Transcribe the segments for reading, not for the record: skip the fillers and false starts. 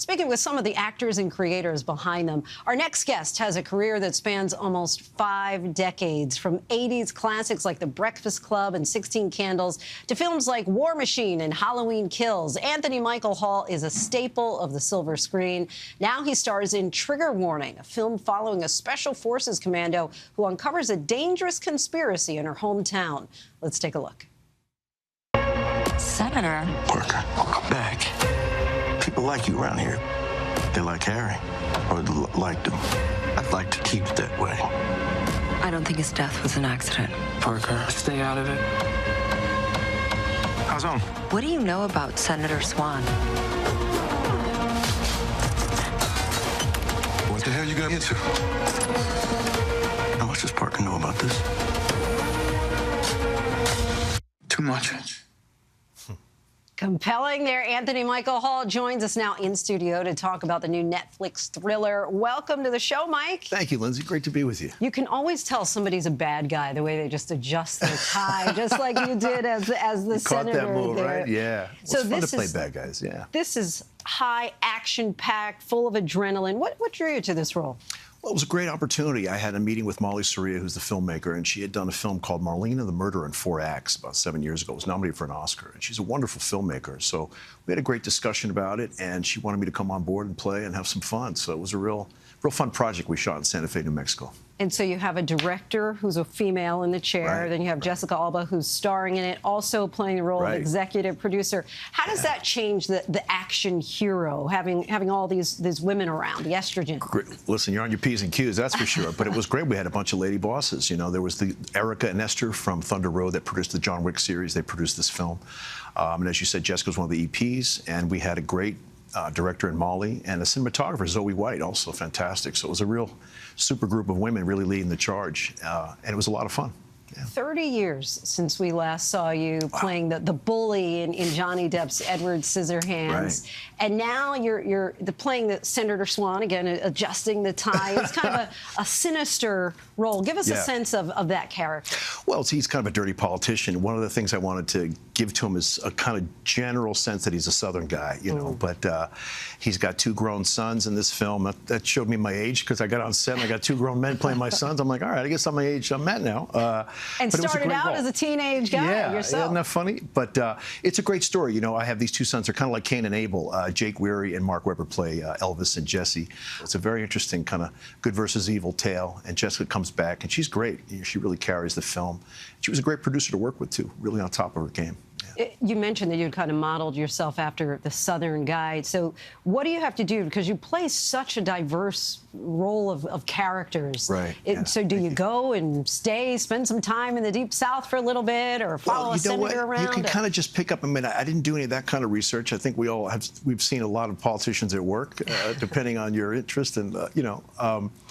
Speaking with some of the actors and creators behind them, our next guest has a career that spans almost 5 decades, from 80s classics like The Breakfast Club and 16 Candles to films like War Machine and Halloween Kills. Anthony Michael Hall is a staple of the silver screen. Now he stars in Trigger Warning, a film following a Special Forces commando who uncovers a dangerous conspiracy in her hometown. Let's take a look. Senator. Parker, welcome back. People like you around here. They like Harry, or liked him. I'd like to keep it that way. I don't think his death was an accident. Parker, stay out of it. How's home? What do you know about Senator Swan? What the hell you got into? How much does Parker know about this? Too much. Compelling there. Anthony Michael Hall joins us now in studio to talk about the new Netflix thriller. Welcome to the show, Mike. Thank you, Lindsay. Great to be with you. You can always tell somebody's a bad guy the way they just adjust their tie, just like you did as the senator. Caught that move, there. right? Yeah. Well, so it's fun this to play is, bad guys, yeah. This is high, action-packed, full of adrenaline. What drew you to this role? Well, it was a great opportunity. I had a meeting with Molly Soria, who's the filmmaker, and she had done a film called Marlena the Murderer in 4 acts about 7 years ago. It was nominated for an Oscar, and she's a wonderful filmmaker. So we had a great discussion about it, and she wanted me to come on board and play and have some fun. So it was a real fun project we shot in Santa Fe, New Mexico. And so you have a director who's a female in the chair. Right, then you have Jessica Alba, who's starring in it, also playing the role of executive producer. How does that change the action hero, having all these women around, the estrogen? Great. Listen, you're on your P's and Q's, that's for sure. But it was great. We had a bunch of lady bosses. You know, there was the Erica and Esther from Thunder Road that produced the John Wick series. They produced this film. And as you said, Jessica was one of the EPs, and we had a great director in Molly, and a cinematographer, Zoe White, also fantastic. So it was a real super group of women really leading the charge, and it was a lot of fun. Yeah. 30 years since we last saw you playing the bully in Johnny Depp's Edward Scissorhands. Right. And now you're playing the Senator Swan, again, adjusting the tie. It's kind of a sinister role. Give us a sense of that character. Well, he's kind of a dirty politician. One of the things I wanted to give to him is a kind of general sense that he's a Southern guy, you know. But he's got 2 grown sons in this film. That showed me my age, because I got on set and I got 2 grown men playing my sons. I'm like, all right, I guess I'm my age I'm at now. And started out as a teenage guy yourself. Isn't that funny? But it's a great story. You know, I have these 2 sons. They're kind of like Cain and Abel. Jake Weary and Mark Webber play Elvis and Jesse. It's a very interesting kind of good versus evil tale. And Jessica comes back, and she's great. She really carries the film. She was a great producer to work with, too, really on top of her game. You mentioned that you'd kind of modeled yourself after the Southern guy. So what do you have to do? Because you play such a diverse role of characters. Right. So do you go and spend some time in the Deep South for a little bit, or follow a senator around? You can kind of just pick up. I mean, I didn't do any of that kind of research. I think we've seen a lot of politicians at work, depending on your interest, and you know.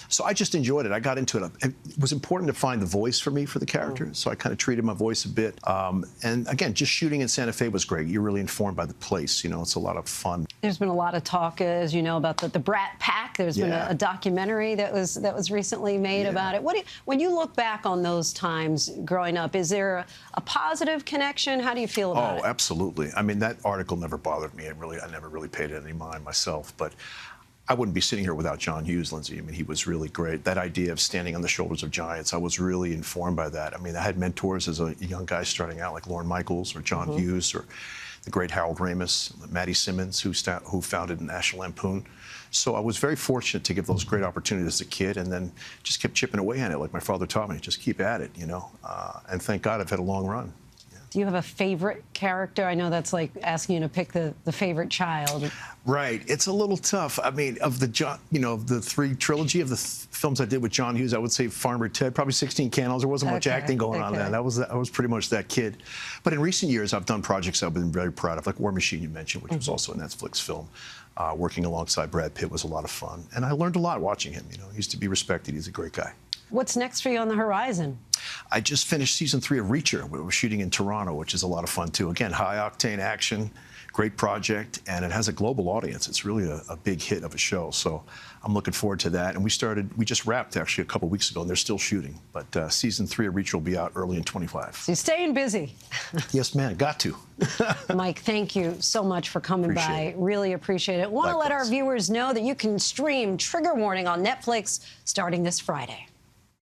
So I just enjoyed it. I got into it. It was important to find the voice for me for the character, so I kind of treated my voice a bit. And again, just shooting in Santa Fe was great. You're really informed by the place. You know, it's a lot of fun. There's been a lot of talk, as you know, about the Brat Pack. There's been a documentary that was recently made about it. When you look back on those times growing up, is there a positive connection? How do you feel about it? Oh, absolutely. I mean, that article never bothered me. I never really paid it any mind myself, but I wouldn't be sitting here without John Hughes, Lindsay. I mean, he was really great. That idea of standing on the shoulders of giants, I was really informed by that. I mean, I had mentors as a young guy starting out, like Lorne Michaels or John Hughes, or the great Harold Ramis, Matty Simmons, who founded National Lampoon. So I was very fortunate to give those great opportunities as a kid, and then just kept chipping away at it, like my father taught me. Just keep at it, you know. And thank God I've had a long run. Do you have a favorite character? I know that's like asking you to pick the favorite child. Right. It's a little tough. I mean, of the the 3 trilogy of the films I did with John Hughes, I would say Farmer Ted, probably 16 Candles. There wasn't much acting going on then. I was pretty much that kid. But in recent years, I've done projects I've been very proud of, like War Machine you mentioned, which was also a Netflix film. Working alongside Brad Pitt was a lot of fun. And I learned a lot watching him. You know, he used to be respected. He's a great guy. What's next for you on the horizon? I just finished season 3 of Reacher. We were shooting in Toronto, which is a lot of fun, too. Again, high-octane action, great great project, and it has a global audience. It's really a big hit of a show, so I'm looking forward to that. And we just wrapped actually a couple weeks ago, and they're still shooting. But season 3 of Reacher will be out early in 25. So you're staying busy. Yes, man, got to. Mike, thank you so much for coming by. Really appreciate it. Want to let our viewers know that you can stream Trigger Warning on Netflix starting this Friday.